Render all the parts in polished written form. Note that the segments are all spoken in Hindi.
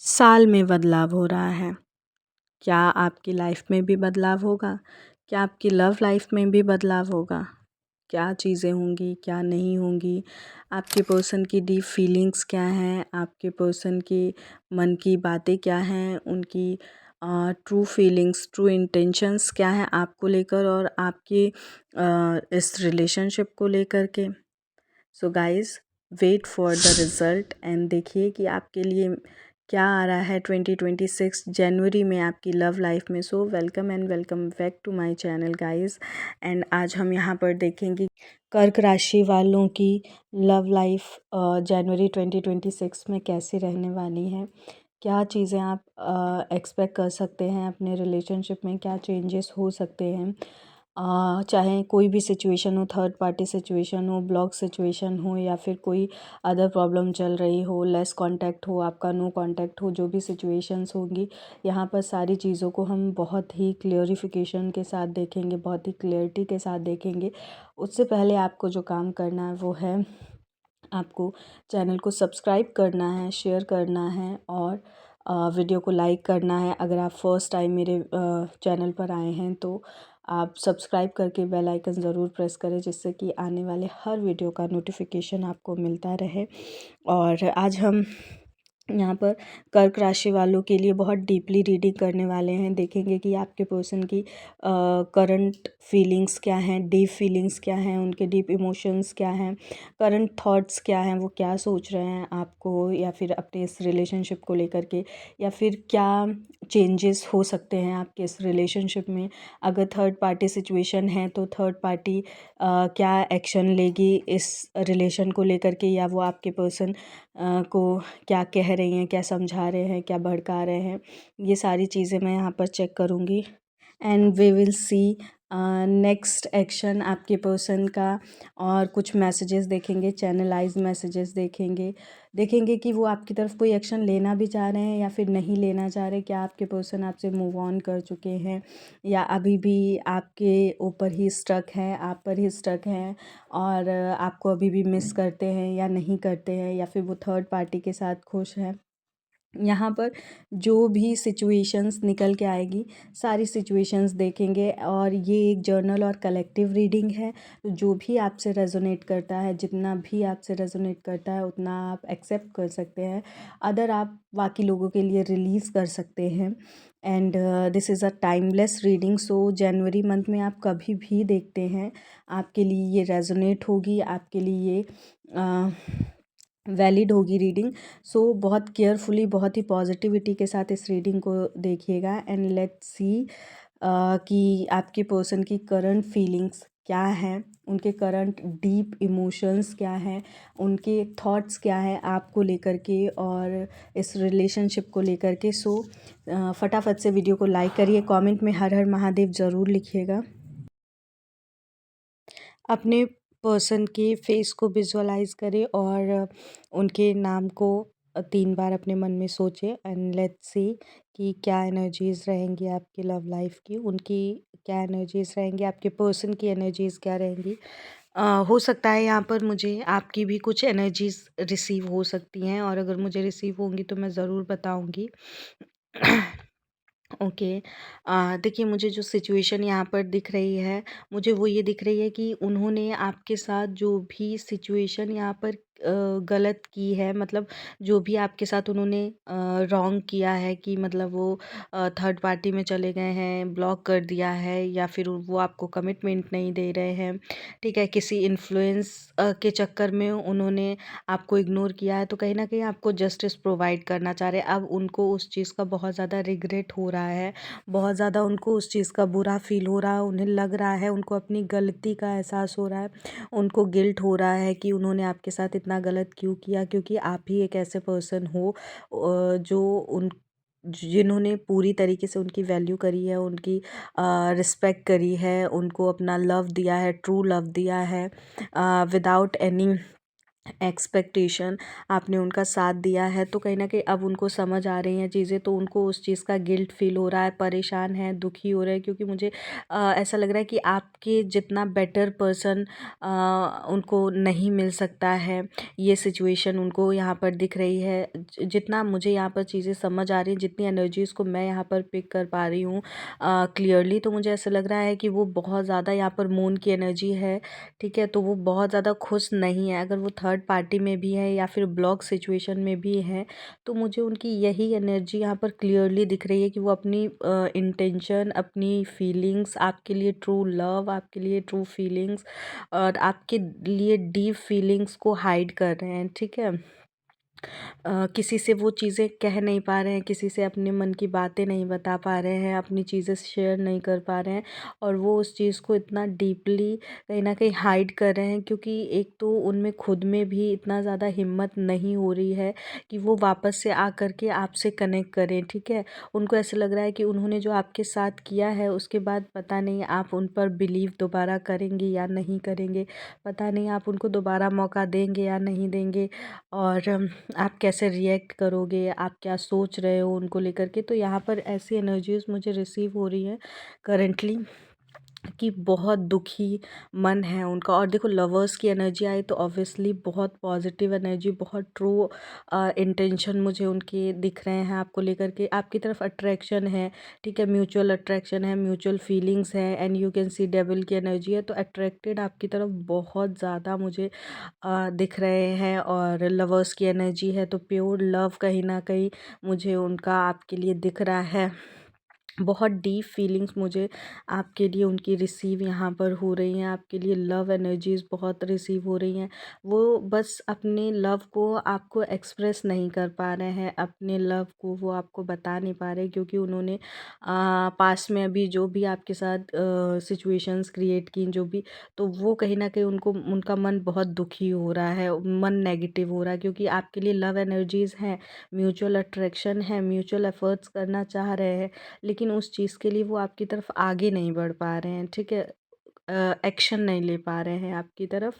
साल में बदलाव हो रहा है। क्या आपकी लाइफ में भी बदलाव होगा? क्या आपकी लव लाइफ में भी बदलाव होगा? क्या चीज़ें होंगी, क्या नहीं होंगी? आपके पर्सन की डीप फीलिंग्स क्या हैं? आपके पर्सन की मन की बातें क्या हैं? उनकी ट्रू फीलिंग्स, ट्रू इंटेंशंस क्या हैं आपको लेकर और आपके इस रिलेशनशिप को लेकर के? So guys, wait for the result and देखिए कि आपके लिए क्या आ रहा है 2026 जनवरी में आपकी लव लाइफ में। So welcome and welcome back to my channel guys. And आज हम यहाँ पर देखेंगे कर्क राशि वालों की लव लाइफ जनवरी 2026 में कैसी रहने वाली है। क्या चीज़ें आप एक्सपेक्ट कर सकते हैं अपने रिलेशनशिप में, क्या चेंजेस हो सकते हैं। चाहे कोई भी सिचुएशन हो, थर्ड पार्टी सिचुएशन हो, ब्लॉक सिचुएशन हो या फिर कोई अदर प्रॉब्लम चल रही हो, लेस कांटेक्ट हो आपका, नो कांटेक्ट हो, जो भी सिचुएशंस होंगी यहाँ पर सारी चीज़ों को हम बहुत ही क्लियरिफिकेशन के साथ देखेंगे, बहुत ही क्लियरिटी के साथ देखेंगे। उससे पहले आपको जो काम करना है वो है आपको चैनल को सब्सक्राइब करना है, शेयर करना है और वीडियो को लाइक करना है। अगर आप फर्स्ट टाइम मेरे चैनल पर आए हैं तो आप सब्सक्राइब करके बेल आइकन ज़रूर प्रेस करें, जिससे कि आने वाले हर वीडियो का नोटिफिकेशन आपको मिलता रहे। और आज हम यहाँ पर कर्क राशि वालों के लिए बहुत डीपली रीडिंग करने वाले हैं। देखेंगे कि आपके पर्सन की करंट फीलिंग्स क्या हैं, डीप फीलिंग्स क्या हैं, उनके डीप इमोशंस क्या हैं, करंट थॉट्स क्या हैं, वो क्या सोच रहे हैं आपको या फिर अपने इस रिलेशनशिप को लेकर के, या फिर क्या चेंजेस हो सकते हैं आपके इस रिलेशनशिप में। अगर थर्ड पार्टी सिचुएशन है तो थर्ड पार्टी क्या एक्शन लेगी इस रिलेशन को लेकर के, या वो आपके पर्सन को क्या कह रही हैं, क्या समझा रहे हैं, क्या भड़का रहे हैं। ये सारी चीज़ें मैं यहाँ पर चेक करूँगी and we will see next action आपके पर्सन का। और कुछ मैसेजेस देखेंगे, चैनलाइज मैसेजेस देखेंगे। देखेंगे कि वो आपकी तरफ कोई एक्शन लेना भी चाह रहे हैं या फिर नहीं लेना चाह रहे। क्या आपके पर्सन आपसे मूव ऑन कर चुके हैं या अभी भी आपके ऊपर ही स्टक हैं, आप पर ही स्टक हैं और आपको अभी भी मिस करते हैं या नहीं करते हैं, या फिर वो थर्ड पार्टी के साथ खुश हैं। यहाँ पर जो भी सिचुएशंस निकल के आएगी सारी सिचुएशंस देखेंगे। और ये एक जर्नल और कलेक्टिव रीडिंग है, तो जो भी आपसे रेजोनेट करता है, जितना भी आपसे रेजोनेट करता है उतना आप एक्सेप्ट कर सकते हैं, अदर आप बाकी लोगों के लिए रिलीज़ कर सकते हैं। And this is a timeless reading. So January month में आप कभी भी देखते हैं आपके लिए ये रेजोनेट होगी, आपके लिए ये वैलिड होगी रीडिंग। सो बहुत केयरफुली, बहुत ही पॉजिटिविटी के साथ इस रीडिंग को देखिएगा एंड लेट्स सी कि आपके पर्सन की करंट फीलिंग्स क्या हैं, उनके करंट डीप इमोशंस क्या हैं, उनके थॉट्स क्या हैं आपको लेकर के और इस रिलेशनशिप को लेकर के। सो फटाफट से वीडियो को लाइक करिए, कमेंट में हर हर महादेव ज़रूर लिखिएगा। अपने पर्सन के फेस को विजुअलाइज करें और उनके नाम को 3 बार अपने मन में सोचें एंड लेट्स सी कि क्या एनर्जीज़ रहेंगी आपकी लव लाइफ की, उनकी क्या एनर्जीज़ रहेंगी, आपके पर्सन की एनर्जीज़ क्या रहेंगी। हो सकता है यहाँ पर मुझे आपकी भी कुछ एनर्जीज़ रिसीव हो सकती हैं, और अगर मुझे रिसीव होंगी तो मैं ज़रूर बताऊँगी। ओके। देखिए, मुझे जो सिचुएशन यहाँ पर दिख रही है, मुझे वो ये दिख रही है कि उन्होंने आपके साथ जो भी सिचुएशन यहाँ पर गलत की है, मतलब जो भी आपके साथ उन्होंने रॉन्ग किया है, कि मतलब वो थर्ड पार्टी में चले गए हैं, ब्लॉक कर दिया है, या फिर वो आपको कमिटमेंट नहीं दे रहे हैं, ठीक है, किसी इन्फ्लुएंस के चक्कर में उन्होंने आपको इग्नोर किया है, तो कहीं न कहीं आपको जस्टिस प्रोवाइड करना चाह रहे हैं। अब उनको उस चीज़ का बहुत ज़्यादा रिग्रेट हो रहा है, बहुत ज़्यादा उनको उस चीज़ का बुरा फ़ील हो रहा है, उन्हें लग रहा है, उनको अपनी गलती का एहसास हो रहा है, उनको गिल्ट हो रहा है कि उन्होंने आपके साथ इतना गलत क्यों किया, क्योंकि आप ही एक ऐसे पर्सन हो जो उन जिन्होंने पूरी तरीके से उनकी वैल्यू करी है, उनकी रिस्पेक्ट करी है, उनको अपना लव दिया है, ट्रू लव दिया है, विदाउट एनी एक्सपेक्टेशन, आपने उनका साथ दिया है, तो कहीं न कहीं अब उनको समझ आ रही हैं चीज़ें, तो उनको उस चीज़ का गिल्ट फ़ील हो रहा है, परेशान हैं, दुखी हो रहे हैं, क्योंकि मुझे ऐसा लग रहा है कि आपके जितना बेटर पर्सन उनको नहीं मिल सकता है। ये सिचुएशन उनको यहाँ पर दिख रही है। जितना मुझे यहाँ पर चीज़ें समझ आ रही हैं, जितनी एनर्जीज़ को मैं यहाँ पर पिक कर पा रही हूँ क्लियरली, तो मुझे ऐसा लग रहा है कि वो बहुत ज़्यादा यहाँ पर मून की एनर्जी है, ठीक है? तो वो बहुत ज़्यादा खुश नहीं है। अगर वो थर्ड पार्टी में भी है या फिर ब्लॉक सिचुएशन में भी है, तो मुझे उनकी यही एनर्जी यहाँ पर क्लियरली दिख रही है कि वो अपनी इंटेंशन, अपनी फीलिंग्स, आपके लिए ट्रू लव, आपके लिए ट्रू फीलिंग्स और आपके लिए डीप फीलिंग्स को हाइड कर रहे हैं, ठीक है? किसी से वो चीज़ें कह नहीं पा रहे हैं, किसी से अपने मन की बातें नहीं बता पा रहे हैं, अपनी चीज़ें शेयर नहीं कर पा रहे हैं, और वो उस चीज़ को इतना डीपली कहीं न कहीं हाइड कर रहे हैं, क्योंकि एक तो उनमें खुद में भी इतना ज़्यादा हिम्मत नहीं हो रही है कि वो वापस से आ कर के आपसे कनेक्ट करें, ठीक है? उनको ऐसा लग रहा है कि उन्होंने जो आपके साथ किया है, उसके बाद पता नहीं आप उन पर बिलीव दोबारा करेंगे या नहीं करेंगे, पता नहीं आप उनको दोबारा मौका देंगे या नहीं देंगे, और आप कैसे रिएक्ट करोगे, आप क्या सोच रहे हो उनको लेकर के। तो यहाँ पर ऐसी एनर्जीज़ मुझे रिसीव हो रही है करंटली कि बहुत दुखी मन है उनका। और देखो, लवर्स की एनर्जी आई तो ऑब्वियसली बहुत पॉजिटिव एनर्जी, बहुत ट्रू इंटेंशन मुझे उनके दिख रहे हैं आपको लेकर के। आपकी तरफ अट्रैक्शन है, ठीक है? म्यूचुअल अट्रैक्शन है, म्यूचुअल फीलिंग्स है, and you can see devil की एनर्जी है, तो अट्रैक्टेड आपकी तरफ बहुत ज़्यादा मुझे दिख रहे हैं। और लवर्स की एनर्जी है, तो प्योर लव कहीं ना कहीं मुझे उनका आपके लिए दिख रहा है। बहुत डीप फीलिंग्स मुझे आपके लिए उनकी रिसीव यहाँ पर हो रही हैं, आपके लिए लव एनर्जीज़ बहुत रिसीव हो रही हैं। वो बस अपने लव को आपको एक्सप्रेस नहीं कर पा रहे हैं, अपने लव को वो आपको बता नहीं पा रहे, क्योंकि उन्होंने पास्ट में अभी जो भी आपके साथ सिचुएशंस क्रिएट की, जो भी, तो वो कहीं ना कहीं उनको, उनका मन बहुत दुखी हो रहा है, मन नेगेटिव हो रहा है, क्योंकि आपके लिए लव एनर्जीज़ हैं, म्यूचुअल अट्रैक्शन है, म्यूचुअल एफर्ट्स करना चाह रहे हैं, लेकिन उस चीज़ के लिए वो आपकी तरफ आगे नहीं बढ़ पा रहे हैं, ठीक है? एक्शन नहीं ले पा रहे हैं आपकी तरफ,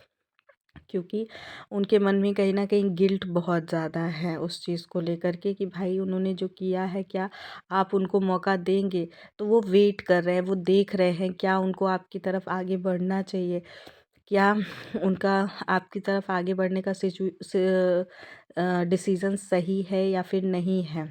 क्योंकि उनके मन में कहीं न कहीं गिल्ट बहुत ज़्यादा है उस चीज़ को लेकर के, कि भाई उन्होंने जो किया है, क्या आप उनको मौका देंगे? तो वो वेट कर रहे हैं, वो देख रहे हैं, क्या उनको आपकी तरफ आगे बढ़ना चाहिए? क्या उनका आपकी तरफ आगे बढ़ने का डिसीज़न सही है या फिर नहीं है?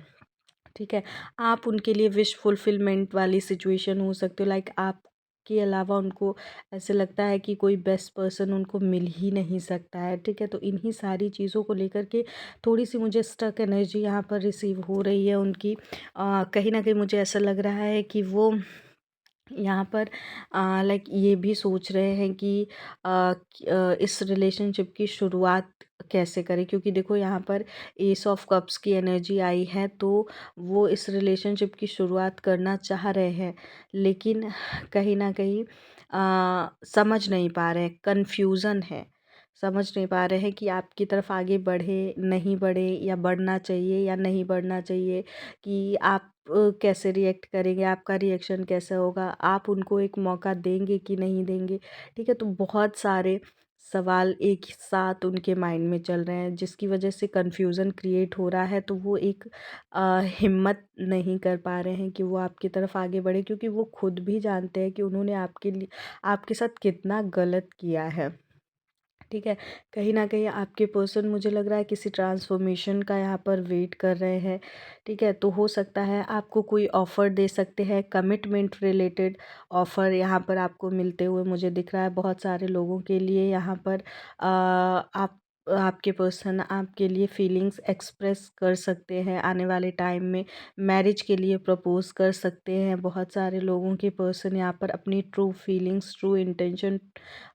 ठीक है? आप उनके लिए विश फुलफिलमेंट वाली सिचुएशन हो सकते हो, लाइक आपके अलावा उनको ऐसे लगता है कि कोई बेस्ट पर्सन उनको मिल ही नहीं सकता है, ठीक है? तो इन्हीं सारी चीज़ों को लेकर के थोड़ी-सी मुझे स्टक एनर्जी यहाँ पर रिसीव हो रही है उनकी। कहीं न कहीं मुझे ऐसा लग रहा है कि वो यहाँ पर लाइक ये भी सोच रहे हैं कि इस रिलेशनशिप की शुरुआत कैसे करें, क्योंकि देखो यहाँ पर एस ऑफ कप्स की एनर्जी आई है, तो वो इस रिलेशनशिप की शुरुआत करना चाह रहे हैं, लेकिन कहीं ना कहीं समझ नहीं पा रहे हैं, कन्फ्यूज़न है, समझ नहीं पा रहे हैं कि आपकी तरफ आगे बढ़े, नहीं बढ़े, या बढ़ना चाहिए या नहीं बढ़ना चाहिए, कि आप कैसे रिएक्ट करेंगे, आपका रिएक्शन कैसे होगा, आप उनको एक मौका देंगे कि नहीं देंगे, ठीक है? तो बहुत सारे सवाल एक ही साथ उनके माइंड में चल रहे हैं, जिसकी वजह से कन्फ्यूज़न क्रिएट हो रहा है, तो वो एक हिम्मत नहीं कर पा रहे हैं कि वो आपकी तरफ आगे बढ़े, क्योंकि वो खुद भी जानते हैं कि उन्होंने आपके लिए, आपके साथ कितना गलत किया है, ठीक है? कहीं न कहीं आपके पर्सन, मुझे लग रहा है, किसी ट्रांसफ़ॉर्मेशन का यहाँ पर वेट कर रहे हैं, ठीक है? तो हो सकता है आपको कोई ऑफ़र दे सकते हैं, कमिटमेंट रिलेटेड ऑफ़र यहाँ पर आपको मिलते हुए मुझे दिख रहा है बहुत सारे लोगों के लिए। यहाँ पर आप, आपके पर्सन आपके लिए फीलिंग्स एक्सप्रेस कर सकते हैं आने वाले टाइम में, मैरिज के लिए प्रपोज़ कर सकते हैं। बहुत सारे लोगों के पर्सन यहाँ पर अपनी true feelings, true intention,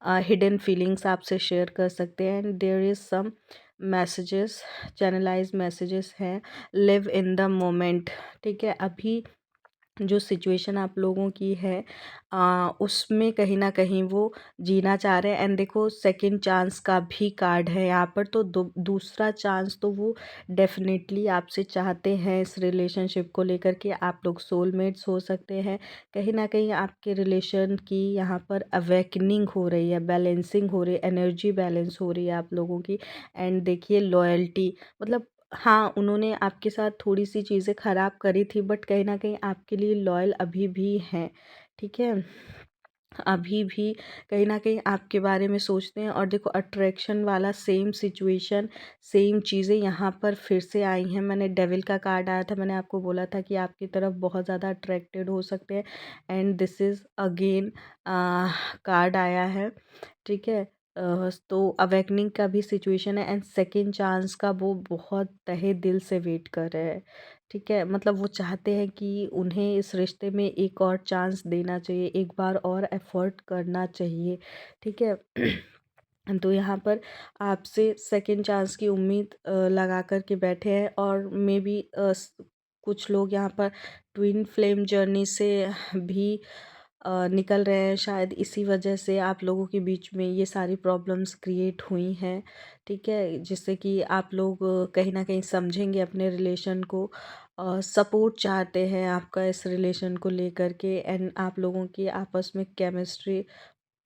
hidden feelings आपसे शेयर कर सकते हैं। And there is some messages, channelize messages हैं, लिव इन द मोमेंट, ठीक है? अभी जो सिचुएशन आप लोगों की है उसमें कहीं न कहीं वो जीना चाह रहे हैं। एंड देखो सेकंड चांस का भी कार्ड है यहाँ पर, तो दूसरा चांस तो वो डेफ़िनेटली आपसे चाहते हैं इस रिलेशनशिप को लेकर के। आप लोग सोलमेट्स हो सकते हैं। कहीं न कहीं आपके रिलेशन की यहाँ पर अवेकनिंग हो रही है, बैलेंसिंग हो रही है, एनर्जी बैलेंस हो रही है आप लोगों की। एंड देखिए लॉयल्टी, मतलब हाँ, उन्होंने आपके साथ थोड़ी-सी चीज़ें ख़राब करी थी, बट कहीं न कहीं आपके लिए लॉयल अभी भी हैं, ठीक है? अभी भी कहीं न कहीं आपके बारे में सोचते हैं। और देखो अट्रैक्शन वाला सेम सिचुएशन, सेम चीज़ें यहाँ पर फिर से आई हैं। मैंने डेविल का कार्ड आया था, मैंने आपको बोला था कि आपकी तरफ बहुत ज़्यादा अट्रैक्टेड हो सकते हैं। And this is again card आया है, ठीक है? तो अवेकनिंग का भी सिचुएशन है एंड सेकंड चांस का वो बहुत तहे दिल से वेट कर रहे हैं, ठीक है? मतलब वो चाहते हैं कि उन्हें इस रिश्ते में एक और चांस देना चाहिए, एक बार और एफ़र्ट करना चाहिए, ठीक है? तो यहाँ पर आपसे सेकंड चांस की उम्मीद लगा कर के बैठे हैं। और मे बी कुछ लोग यहाँ पर ट्विन फ्लेम जर्नी से भी निकल रहे हैं, शायद इसी वजह से आप लोगों के बीच में ये सारी प्रॉब्लम्स क्रिएट हुई हैं, ठीक है? जिससे कि आप लोग कहीं ना कहीं समझेंगे अपने रिलेशन को, सपोर्ट चाहते हैं आपका इस रिलेशन को लेकर के। एंड आप लोगों की आपस में केमिस्ट्री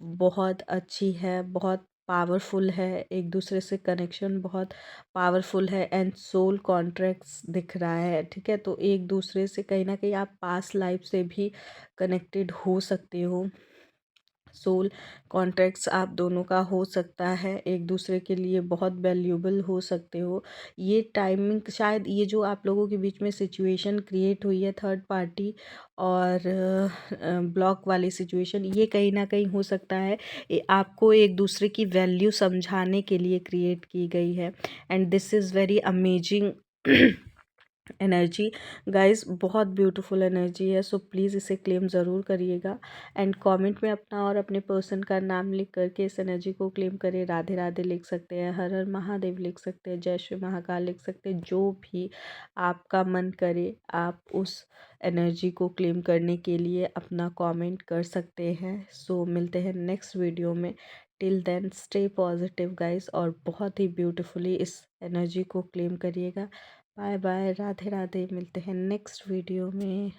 बहुत अच्छी है, बहुत पावरफुल है, एक दूसरे से कनेक्शन बहुत पावरफुल है। एंड सोल कॉन्ट्रैक्ट्स दिख रहा है, ठीक है? तो एक दूसरे से कहीं ना कहीं आप पास्ट लाइफ से भी कनेक्टेड हो सकते हो। सोल कॉन्ट्रैक्ट्स आप दोनों का हो सकता है, एक दूसरे के लिए बहुत वैल्यूएबल हो सकते हो। ये टाइमिंग शायद, ये जो आप लोगों के बीच में सिचुएशन क्रिएट हुई है थर्ड पार्टी और ब्लॉक वाली सिचुएशन, ये कहीं ना कहीं हो सकता है आपको एक दूसरे की वैल्यू समझाने के लिए क्रिएट की गई है। And this is very amazing energy guys, बहुत ब्यूटीफुल एनर्जी है। सो प्लीज़ इसे क्लेम ज़रूर करिएगा। एंड कमेंट में अपना और अपने पर्सन का नाम लिख करके इस एनर्जी को क्लेम करें। राधे राधे लिख सकते हैं, हर हर महादेव लिख सकते हैं, जय श्री महाकाल लिख सकते हैं, जो भी आपका मन करे आप उस एनर्जी को क्लेम करने के लिए अपना कमेंट कर सकते हैं। सो मिलते हैं नेक्स्ट वीडियो में। Till then stay positive guys, और बहुत ही ब्यूटीफुली इस एनर्जी को क्लेम करिएगा। बाय बाय, राधे राधे, मिलते हैं नेक्स्ट वीडियो में।